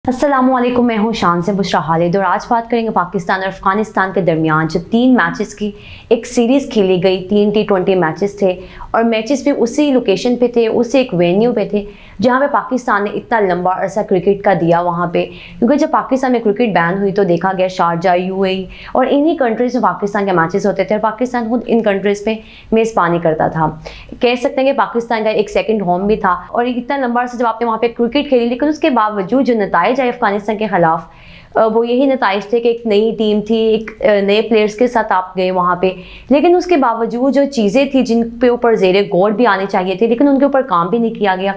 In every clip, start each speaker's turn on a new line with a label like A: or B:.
A: अस्सलामुअलैकुम, मैं हूं शान से बुशरा खालिद और आज बात करेंगे पाकिस्तान और अफगानिस्तान के दरमियान जो 3 मैचेस की एक सीरीज़ खेली गई। 3 T20 मैचेस थे और मैचेस भी उसी लोकेशन पे थे, उसी एक वेन्यू पे थे जहां पे पाकिस्तान ने इतना लंबा अरसा क्रिकेट का दिया वहां पे, क्योंकि जब पाकिस्तान में क्रिकेट बैन हुई तो देखा गया शारजा, यूएई और इन्हीं कंट्रीज़ में पाकिस्तान के मैचेस होते थे और पाकिस्तान खुद इन कंट्रीज़ में मेज़बानी करता था। कह सकते हैं कि पाकिस्तान का एक सेकेंड होम भी था और इतना लंबा अरसा जब आपने वहाँ पे क्रिकेट खेली, लेकिन उसके बावजूद जो नताइज आए अफगानिस्तान के खिलाफ वो यही नताइज थे कि एक नई टीम थी, एक नए प्लेयर्स के साथ आप गए वहाँ पे, लेकिन उसके बावजूद जो चीज़ें थी जिन पे ऊपर ज़ेरे गौर भी आने चाहिए थे लेकिन उनके ऊपर काम भी नहीं किया गया।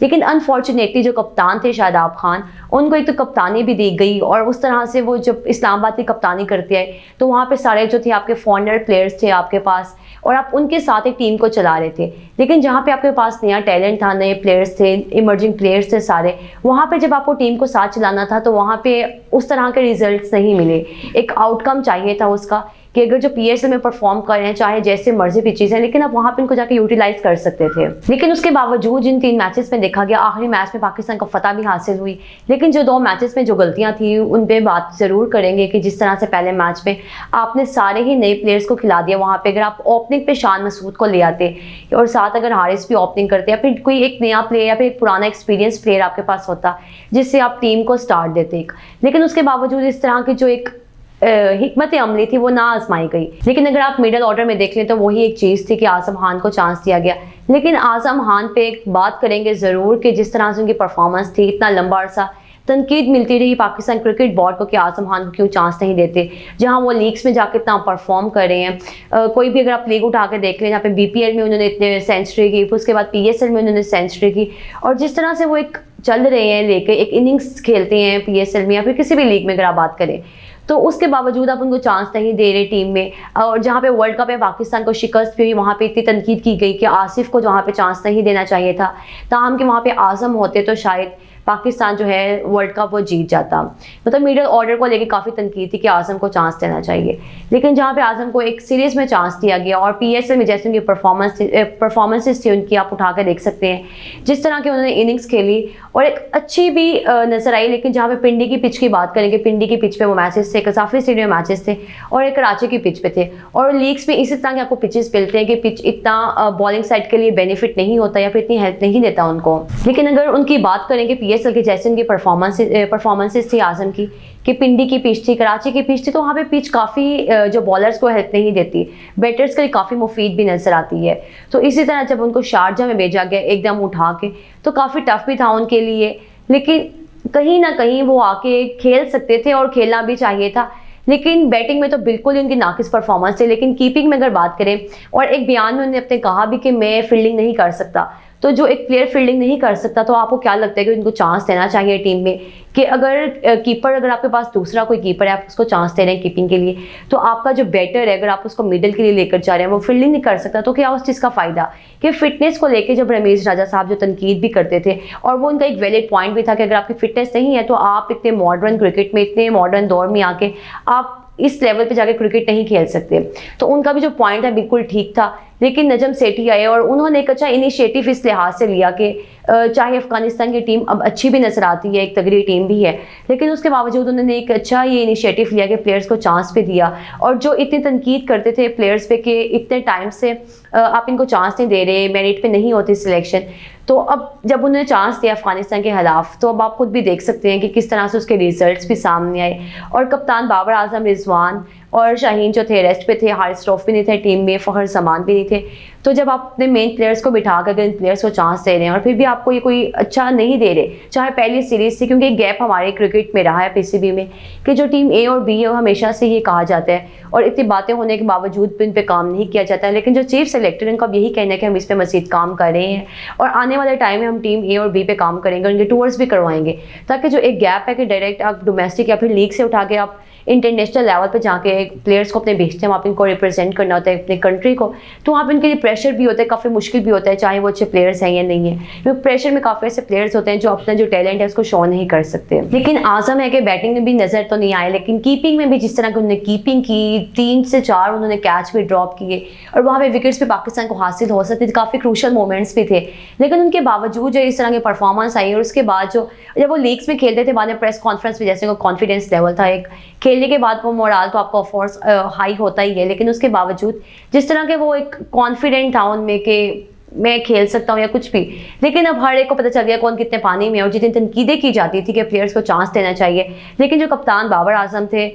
A: लेकिन अनफॉर्चुनेटली जो कप्तान थे शादाब खान, उनको एक तो कप्तानी भी दी गई और उस तरह से वो जब इस्लामाबाद की कप्तानी करते आए तो वहाँ पे सारे जो थे आपके फॉरनर प्लेयर्स थे आपके पास और आप उनके साथ एक टीम को चला रहे थे। लेकिन जहाँ पे आपके पास नया टैलेंट था, नए प्लेयर्स थे, इमर्जिंग प्लेयर्स थे सारे, वहाँ पे जब आपको टीम को साथ चलाना था तो वहाँ पे उस तरह के रिजल्ट्स नहीं मिले। एक आउटकम चाहिए था उसका कि अगर जो पीएसएल में परफॉर्म कर रहे हैं चाहे जैसे मर्जी पिचेस हैं, लेकिन आप वहाँ पे इनको जाके यूटिलाइज कर सकते थे। लेकिन उसके बावजूद जिन 3 मैचेस में देखा गया, आखिरी मैच में पाकिस्तान को फतह भी हासिल हुई, लेकिन जो 2 मैचेस में जो गलतियाँ थी उन पर बात ज़रूर करेंगे कि जिस तरह से पहले मैच में आपने सारे ही नए प्लेयर्स को खिला दिया। वहाँ पर अगर आप ओपनिंग पे शान मसूद को ले आते और साथ अगर हारिस भी ओपनिंग करते या फिर कोई एक नया प्लेयर या फिर एक पुराना एक्सपीरियंस प्लेयर आपके पास होता जिससे आप टीम को स्टार्ट देते, लेकिन उसके बावजूद इस तरह की जो एक हिकमत अमली थी वो ना आजमाई गई। लेकिन अगर आप मिडल ऑर्डर में देख लें तो वही एक चीज़ थी कि आज़म खान को चांस दिया गया। लेकिन आज़म खान पे एक बात करेंगे ज़रूर कि जिस तरह से उनकी परफॉर्मेंस थी, इतना लंबा अरसा तनकीद मिलती रही पाकिस्तान क्रिकेट बोर्ड को कि आज़म खान को क्यों चांस नहीं देते, जहां वो लीग्स में जाके इतना परफॉर्म कर रहे हैं। कोई भी अगर आप लीग उठा के देख लें, जहाँ पे बीपीएल में उन्होंने इतने सेंचुरी की, फिर उसके बाद पीएसएल में उन्होंने सेंचुरी की और जिस तरह से वो एक चल रहे हैं लेके एक इनिंग्स खेलते हैं पीएसएल में या फिर किसी भी लीग में अगर आप बात करें, तो उसके बावजूद आप उनको चांस नहीं दे रहे टीम में। और जहाँ पे वर्ल्ड कप में पाकिस्तान को शिकस्त भी हुई, वहाँ पे इतनी तनकीद की गई कि आसिफ को जहाँ पे चांस नहीं देना चाहिए था, ताहम कि वहाँ पे आज़म होते तो शायद पाकिस्तान जो है वर्ल्ड कप वो जीत जाता। मतलब मिडल ऑर्डर को लेके काफ़ी तनकीद थी कि आज़म को चांस देना चाहिए, लेकिन जहाँ पे आज़म को एक सीरीज़ में चांस दिया गया और पीएसएल में जैसे उनकी परफॉर्मेंसेस थी उनकी आप उठा कर देख सकते हैं, जिस तरह की उन्होंने इनिंग्स खेली और एक अच्छी भी नजर आई। लेकिन जहाँ पे पिंडी की पिच की बात करेंगे, पिंडी की पिच पे वो मैचेस थे, कसाफी स्टेडियम मैचेस थे और एक कराची की पिच पे थे और लीग्स में इसी तरह के आपको पिचेस मिलते हैं कि पिच इतना बॉलिंग साइड के लिए बेनिफिट नहीं होता या फिर इतनी हेल्प नहीं देता उनको। लेकिन अगर उनकी बात करेंगे पीएसएल की, जैसे उनकी परफॉर्मेंसेस थी आज़म की कि पिंडी की पिच थी, कराची की पिच थी, तो वहाँ पे पिच काफ़ी जो बॉलर्स को हेल्प नहीं देती, बैटर्स के लिए काफ़ी मुफीद भी नजर आती है। तो इसी तरह जब उनको शारजा में भेजा गया एकदम उठा के तो काफ़ी टफ भी था उनके लिए, लेकिन कहीं ना कहीं वो आके खेल सकते थे और खेलना भी चाहिए था। लेकिन बैटिंग में तो बिल्कुल ही उनकी नाकिस परफॉर्मेंस है। लेकिन कीपिंग में अगर बात करें, और एक बयान में उन्होंने अपने कहा भी कि मैं फील्डिंग नहीं कर सकता, तो जो एक प्लेयर फील्डिंग नहीं कर सकता तो आपको क्या लगता है कि उनको चांस देना चाहिए टीम में कि अगर कीपर, अगर आपके पास दूसरा कोई कीपर है, आप उसको चांस दे रहे हैं कीपिंग के लिए, तो आपका जो बैटर है अगर आप उसको मिडिल के लिए लेकर जा रहे हैं वो फील्डिंग नहीं कर सकता, तो क्या उस चीज़ का फ़ायदा। कि फिटनेस को लेकर जब रमीज़ राजा साहब जो तनकीद भी करते थे और वो उनका एक वैलिड पॉइंट भी था कि अगर आपकी फिटनेस नहीं है तो आप इतने मॉडर्न क्रिकेट में, इतने मॉडर्न दौर में आके आप इस लेवल पे जाके क्रिकेट नहीं खेल सकते, तो उनका भी जो पॉइंट है बिल्कुल ठीक था। लेकिन नजम सेठी आए और उन्होंने एक अच्छा इनिशिएटिव इस लिहाज से लिया कि चाहे अफगानिस्तान की टीम अब अच्छी भी नजर आती है, एक तगड़ी टीम भी है, लेकिन उसके बावजूद उन्होंने एक अच्छा ये इनिशिएटिव लिया कि प्लेयर्स को चांस पे दिया। और जो इतनी तनकीद करते थे प्लेयर्स पे कि इतने टाइम से आप इनको चांस नहीं दे रहे, मेरिट पे नहीं होती सिलेक्शन, तो अब जब उन्होंने चांस दिया अफगानिस्तान के खिलाफ तो अब आप खुद भी देख सकते हैं कि किस तरह से उसके रिजल्ट्स भी सामने आए। और कप्तान बाबर आजम, रिजवान और शाहीन जो थे रेस्ट पे थे, हारिस रऊफ भी नहीं थे टीम में, फ़खर जमान भी नहीं थे। तो जब आप अपने मेन प्लेयर्स को बिठा कर इन प्लेयर्स को चांस दे रहे हैं और फिर भी आपको ये कोई अच्छा नहीं दे रहे, चाहे पहली सीरीज़ थी, क्योंकि एक गैप हमारे क्रिकेट में रहा है पीसीबी में कि जो टीम ए और बी है वो हमेशा से ये कहा जाता है और इतनी बातें होने के बावजूद भी इन पर काम नहीं किया जाता है। लेकिन जो चीफ सेलेक्टर उनका अब यही कहना है कि हम इस पर मज़ीद काम कर रहे हैं और आने वाले टाइम में हम टीम ए और बी पे काम करेंगे, उनके टूर्स भी करवाएंगे, ताकि जो एक गैप है कि डायरेक्ट आप डोमेस्टिक या फिर लीग से उठा के आप इंटरनेशनल लेवल पे जाके प्लेयर्स को अपने भेजते हैं, वहाँ पे इनको रिप्रेजेंट करना होता है अपने कंट्री को, तो वहाँ पे उनके लिए प्रेशर भी होता है, काफ़ी मुश्किल भी होता है, चाहे वो अच्छे प्लेयर्स हैं या नहीं है, क्योंकि प्रेशर में काफ़ी ऐसे प्लेयर्स होते हैं जो अपना जो टैलेंट है उसको शो नहीं कर सकते। लेकिन आज़म है कि बैटिंग में भी नज़र तो नहीं आए, लेकिन कीपिंग में भी जिस तरह की उन्होंने कीपिंग की, 3 से 4 उन्होंने कैच भी ड्रॉप किए और वहाँ पे विकेट्स भी पाकिस्तान को हासिल हो सकते थे, काफ़ी क्रूशल मोमेंट्स भी थे, लेकिन उनके बावजूद जो इस तरह की परफॉर्मेंस आई और उसके बाद जो जब वो लीग्स में खेलते थे बाद में प्रेस कॉन्फ्रेंस में जैसे कॉन्फिडेंस लेवल था, एक खेलने के बाद वो मोराल तो आपका ऑफकोर्स हाई होता ही है, लेकिन उसके बावजूद जिस तरह के वो एक कॉन्फिडेंट था उनमें कि मैं खेल सकता हूँ या कुछ भी, लेकिन अब हर एक को पता चल गया कौन कितने पानी में है और जितनी तनकीदें की जाती थी कि प्लेयर्स को चांस देना चाहिए, लेकिन जो कप्तान बाबर आजम थे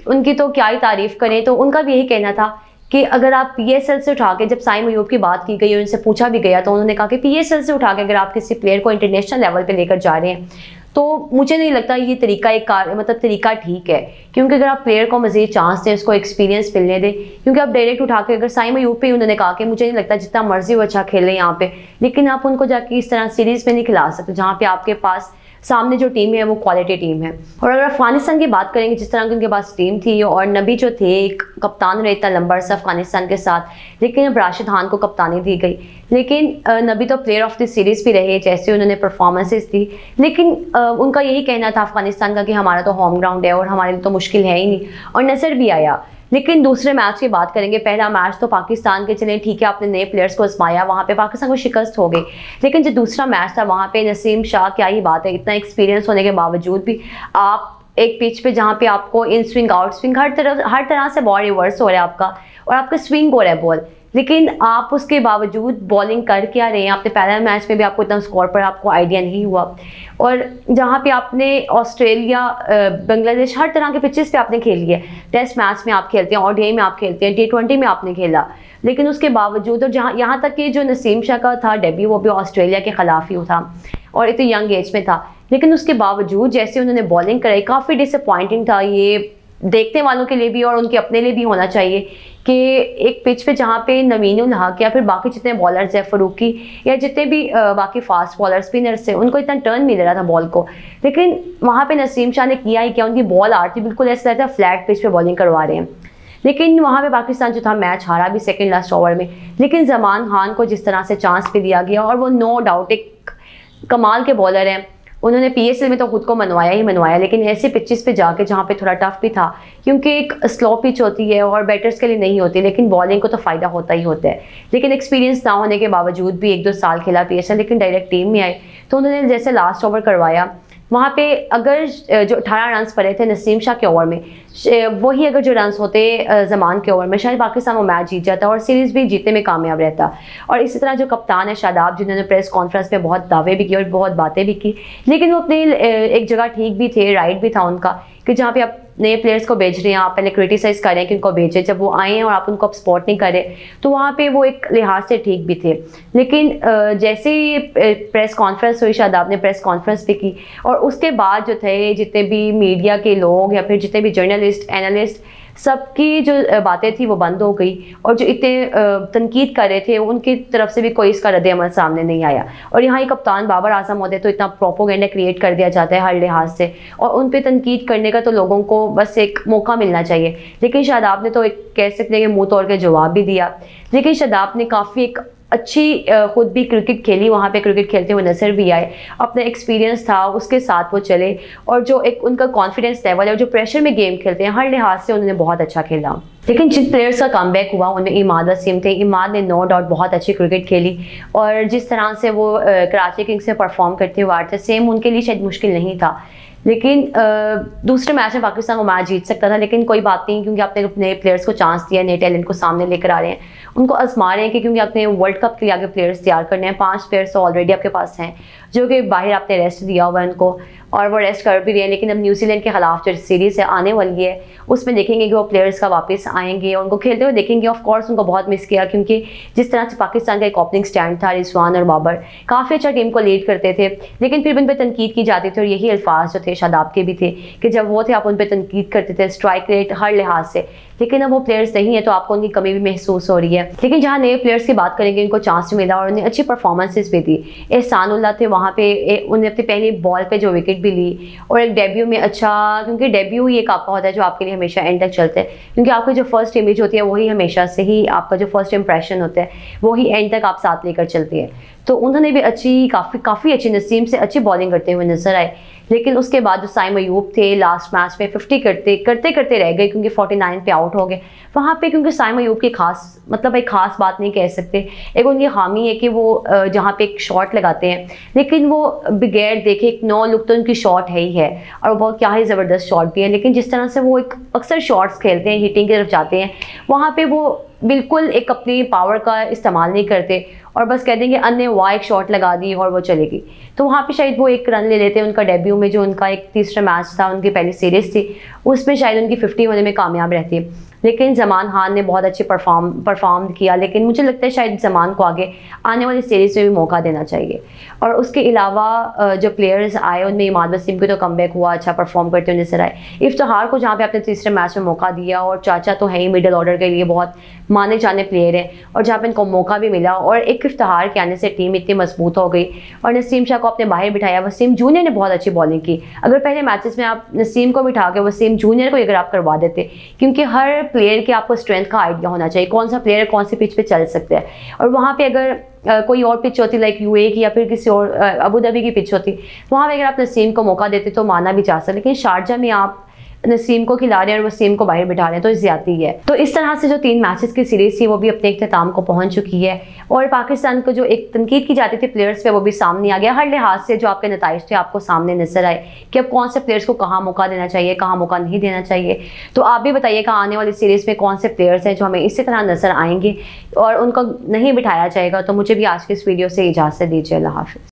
A: उनकी तो क्या ही तारीफ करें। तो उनका भी यही कहना था कि अगर आप PSL से उठा के, जब साइम अयूब की बात की गई और उनसे पूछा भी गया तो उन्होंने कहा कि PSL से उठा के अगर आप किसी प्लेयर को इंटरनेशनल लेवल पे लेकर जा रहे हैं तो मुझे नहीं लगता ये तरीका तरीका ठीक है, क्योंकि अगर आप प्लेयर को मज़ीद चांस दें, उसको एक्सपीरियंस मिलने दें, क्योंकि आप डायरेक्ट उठा के अगर साइम अयूब पे उन्होंने कहा कि मुझे नहीं लगता जितना मर्जी वो अच्छा खेले यहाँ पे, लेकिन आप उनको जाके इस तरह सीरीज़ में नहीं खिला सकते जहाँ पे आपके पास सामने जो टीम है वो क्वालिटी टीम है। और अगर अफगानिस्तान की बात करेंगे, जिस तरह की उनके पास टीम थी और नबी जो थे एक कप्तान रहे इतना लंबा अर्सा अफगानिस्तान के साथ, लेकिन अब राशिद खान को कप्तानी दी गई, लेकिन नबी तो प्लेयर ऑफ द सीरीज़ भी रहे जैसे उन्होंने परफॉर्मेंसेस दी, लेकिन उनका यही कहना था अफगानिस्तान का कि हमारा तो होम ग्राउंड है और हमारे लिए तो मुश्किल है ही नहीं, और नज़र भी आया। लेकिन दूसरे मैच की बात करेंगे, पहला मैच तो पाकिस्तान के चले ठीक है, आपने नए प्लेयर्स को आजमाया, वहाँ पे पाकिस्तान को शिकस्त हो गई, लेकिन जो दूसरा मैच था वहाँ पे नसीम शाह, क्या ही बात है, इतना एक्सपीरियंस होने के बावजूद भी आप एक पिच पे जहाँ पे आपको इन स्विंग आउट स्विंग हर तरह से बॉल रिवर्स हो रहा है आपका और आपका स्विंग हो रहा है बॉल, लेकिन आप उसके बावजूद बॉलिंग कर क्या रहे हैं। आपने पहला मैच में भी आपको इतना स्कोर पर आपको आइडिया नहीं हुआ, और जहाँ पे आपने ऑस्ट्रेलिया बांग्लादेश हर तरह के पिचेस पे आपने खेली है, टेस्ट मैच में आप खेलते हैं, ODI में आप खेलते हैं, T20 में आपने खेला, लेकिन उसके बावजूद और जहाँ यहाँ तक कि जो नसीम शाह का था डेब्यू वो भी ऑस्ट्रेलिया के खिलाफ ही था और इतने यंग एज में था, लेकिन उसके बावजूद जैसे उन्होंने बॉलिंग कराई काफ़ी डिसअपॉइंटिंग था। ये देखने वालों के लिए भी और उनके अपने लिए भी होना चाहिए कि एक पिच पे जहाँ पे नवीन उल हक या फिर बाकी जितने बॉलर्स हैं, फरूकी या जितने भी बाकी फास्ट बॉलर स्पिनर्स थे, उनको इतना टर्न मिल रहा था बॉल को, लेकिन वहाँ पे नसीम शाह ने किया ही क्या, उनकी बॉल आती बिल्कुल ऐसा लगता है फ्लैट पिच पे बॉलिंग करवा रहे हैं, लेकिन वहाँ पे पाकिस्तान जो था मैच हारा भी सेकेंड लास्ट ओवर में, लेकिन जमान खान को जिस तरह से चांस भी दिया गया और वो नो डाउट एक कमाल के बॉलर हैं, उन्होंने PSL में तो खुद को मनवाया ही मनवाया, लेकिन ऐसे पिचेस पे जाके जहाँ पे थोड़ा टफ भी था, क्योंकि एक स्लो पिच होती है और बैटर्स के लिए नहीं होती, लेकिन बॉलिंग को तो फ़ायदा होता ही होता है, लेकिन एक्सपीरियंस ना होने के बावजूद भी 1-2 साल खेला PSL, लेकिन डायरेक्ट टीम में आए तो उन्होंने जैसे लास्ट ओवर करवाया, वहाँ पे अगर जो 18 रन पड़े थे नसीम शाह के ओवर में, वही अगर जो रन होते जमान के ओवर में, शायद पाकिस्तान वो मैच जीत जाता और सीरीज़ भी जीतने में कामयाब रहता। और इसी तरह जो कप्तान है शादाब, जिन्होंने प्रेस कॉन्फ्रेंस में बहुत दावे भी किए और बहुत बातें भी की, लेकिन वो अपनी एक जगह ठीक भी थे, राइट भी था उनका कि जहाँ पे आप नए प्लेयर्स को भेज रहे हैं, आप पहले क्रिटिसाइज़ कर रहे हैं कि उनको भेजें, जब वो आए हैं और आप उनको अब सपोर्ट नहीं कर रहे तो वहाँ पे वो एक लिहाज से ठीक भी थे। लेकिन जैसे ही प्रेस कॉन्फ्रेंस हुई, शादाब ने प्रेस कॉन्फ्रेंस भी की और उसके बाद जो थे जितने भी मीडिया के लोग या फिर जितने भी जर्नलिस्ट एनालिस्ट, सबकी जो बातें थी वो बंद हो गई और जो इतने तनकीद कर रहे थे उनकी तरफ से भी कोई इसका रद्द अमल सामने नहीं आया। और यहाँ ही कप्तान बाबर आजम होते तो इतना प्रोपोगेंडा क्रिएट कर दिया जाता है हर लिहाज से, और उन पे तनकीद करने का तो लोगों को बस एक मौका मिलना चाहिए। लेकिन शादाब ने तो एक कह सकते हैं कि मुँह तोड़ के जवाब भी दिया, लेकिन शादाब ने काफ़ी एक अच्छी खुद भी क्रिकेट खेली, वहाँ पे क्रिकेट खेलते हुए नजर भी आए, अपना एक्सपीरियंस था उसके साथ वो चले, और जो एक उनका कॉन्फिडेंस लेवल है और जो प्रेशर में गेम खेलते हैं हर लिहाज से उन्होंने बहुत अच्छा खेला। लेकिन जिन प्लेयर्स का कमबैक हुआ उनमें इमाद वसीम थे। इमाद ने नो डाउट बहुत अच्छी क्रिकेट खेली और जिस तरह से वो कराची किंग्स में परफॉर्म करते हुए आ रहे थे, सेम उनके लिए शायद मुश्किल नहीं था, लेकिन दूसरे मैच में पाकिस्तान वो मैच जीत सकता था, लेकिन कोई बात नहीं, क्योंकि आपने नए प्लेयर्स को चांस दिया, नए टैलेंट को सामने लेकर आ रहे हैं, उनको आजमा रहे हैं कि क्योंकि आपने वर्ल्ड कप के लिए आगे प्लेयर्स तैयार करने हैं। 5 प्लेयर्स तो ऑलरेडी आपके पास हैं जो कि बाहर आपने रेस्ट दिया हुआ है उनको, और वो रेस्ट कर भी रहे हैं, लेकिन अब न्यूजीलैंड के खिलाफ जो सीरीज़ है आने वाली है उसमें देखेंगे कि वो प्लेयर्स का वापस आएंगे और उनको खेलते हुए देखेंगे। ऑफ कोर्स उनको बहुत मिस किया, क्योंकि जिस तरह से पाकिस्तान का एक ओपनिंग स्टैंड था, रिजवान और बाबर काफ़ी अच्छा टीम को लीड करते थे, लेकिन फिर भी उन पर तनकीद की जाती थी और यही अल्फाज जो थे शादाब के भी थे कि जब वो थे आप उन पर तनकीद करते थे स्ट्राइक रेट हर लिहाज से, लेकिन अब वो प्लेयर्स नहीं है तो आपको उनकी कमी भी महसूस हो रही है। लेकिन जहाँ नए प्लेयर्स की बात करेंगे उनको चांस मिला और उन्हें अच्छी परफॉर्मेंसेस भी दी। एहसानुल्लाह थे वहाँ पे, उन्हें अपनी पहली बॉल पे जो विकेट भी ली और एक डेब्यू में अच्छा, क्योंकि डेब्यू ही एक आपका होता है जो आपके लिए हमेशा एंड तक चलते हैं, क्योंकि आपकी जो फर्स्ट इमेज होती है वही हमेशा से ही आपका जो फर्स्ट इंप्रेशन होता है वही एंड तक आप साथ लेकर चलती है। तो उन्होंने भी काफ़ी अच्छी नसीम से अच्छी बॉलिंग करते हुए नजर आए। लेकिन उसके बाद जो साइम अयूब थे लास्ट मैच में 50 करते रह गए क्योंकि 49 पे आउट हो गए वहाँ पे, क्योंकि साइम अयूब की एक खास बात नहीं कह सकते। एक उनकी खामी है कि वो जहाँ पे एक शॉट लगाते हैं लेकिन वो बगैर देखे एक नो लुक तो उनकी शॉट है ही है और वो बहुत क्या ही ज़बरदस्त शॉट भी है, लेकिन जिस तरह से वो एक अक्सर शॉट्स खेलते हैं हिटिंग की तरफ जाते हैं वहाँ पे वो बिल्कुल एक अपनी पावर का इस्तेमाल नहीं करते और बस कह देंगे अन्य वाह एक शॉट लगा दी और वो चलेगी। तो वहाँ पे शायद वो एक रन ले लेते हैं। उनका डेब्यू में जो उनका एक तीसरा मैच था, उनकी पहली सीरीज़ थी, उसमें शायद उनकी 50 होने में कामयाब रहती है। लेकिन ज़मान खान ने बहुत अच्छे परफॉर्म किया, लेकिन मुझे लगता है शायद ज़मान को आगे आने वाली सीरीज़ में भी मौका देना चाहिए। और उसके अलावा जो प्लेयर्स आए उनमें इमाद वसीम को तो कमबैक हुआ, अच्छा परफॉर्म करते हुए नजर आए। इफ्तिखार को जहाँ पे आपने तीसरे मैच में मौका दिया और चाचा तो है ही मिडिल ऑर्डर के लिए बहुत माने जाने प्लेयर हैं और जहाँ पे इनको मौका भी मिला और एक इफ्तिखार के आने से टीम इतनी मजबूत हो गई और नसीम शाह को आपने बाहर बिठाया। वसीम जूनियर ने बहुत अच्छी बॉलिंग की। अगर पहले मैचेस में आप नसीम को बिठा के वसीम जूनियर को अगर आप करवा देते, क्योंकि हर प्लेयर के आपको स्ट्रेंथ का आइडिया होना चाहिए, कौन सा प्लेयर कौन सी पिच पे चल सकता है। और वहाँ पे अगर कोई और पिच होती लाइक यूए की या फिर किसी और अबू धाबी की पिच होती, वहाँ पे अगर आप नसीम को मौका देते तो माना भी जा सकता। लेकिन शारजा में आप नसीम को खिला रहे हैं और वसीम को बाहर बिठा रहे हैं तो ज्यादती है। तो इस तरह से जो 3 मैचेस की सीरीज थी वो भी अपने इख्तिताम को पहुंच चुकी है और पाकिस्तान को जो एक तनकीद की जाती थी प्लेयर्स पे वो भी सामने आ गया। हर लिहाज से जो आपके नताइज थे आपको सामने नजर आए कि अब कौन से प्लेयर्स को कहाँ मौका देना चाहिए, कहाँ मौका नहीं देना चाहिए। तो आप भी बताइएगा आने वाली सीरीज में कौन से प्लेयर्स हैं जो हमें इसी तरह नजर आएंगे और उनको नहीं बिठाया जाएगा। तो मुझे भी आज की इस वीडियो से इजाज़त दीजिए। अल्लाह हाफिज़।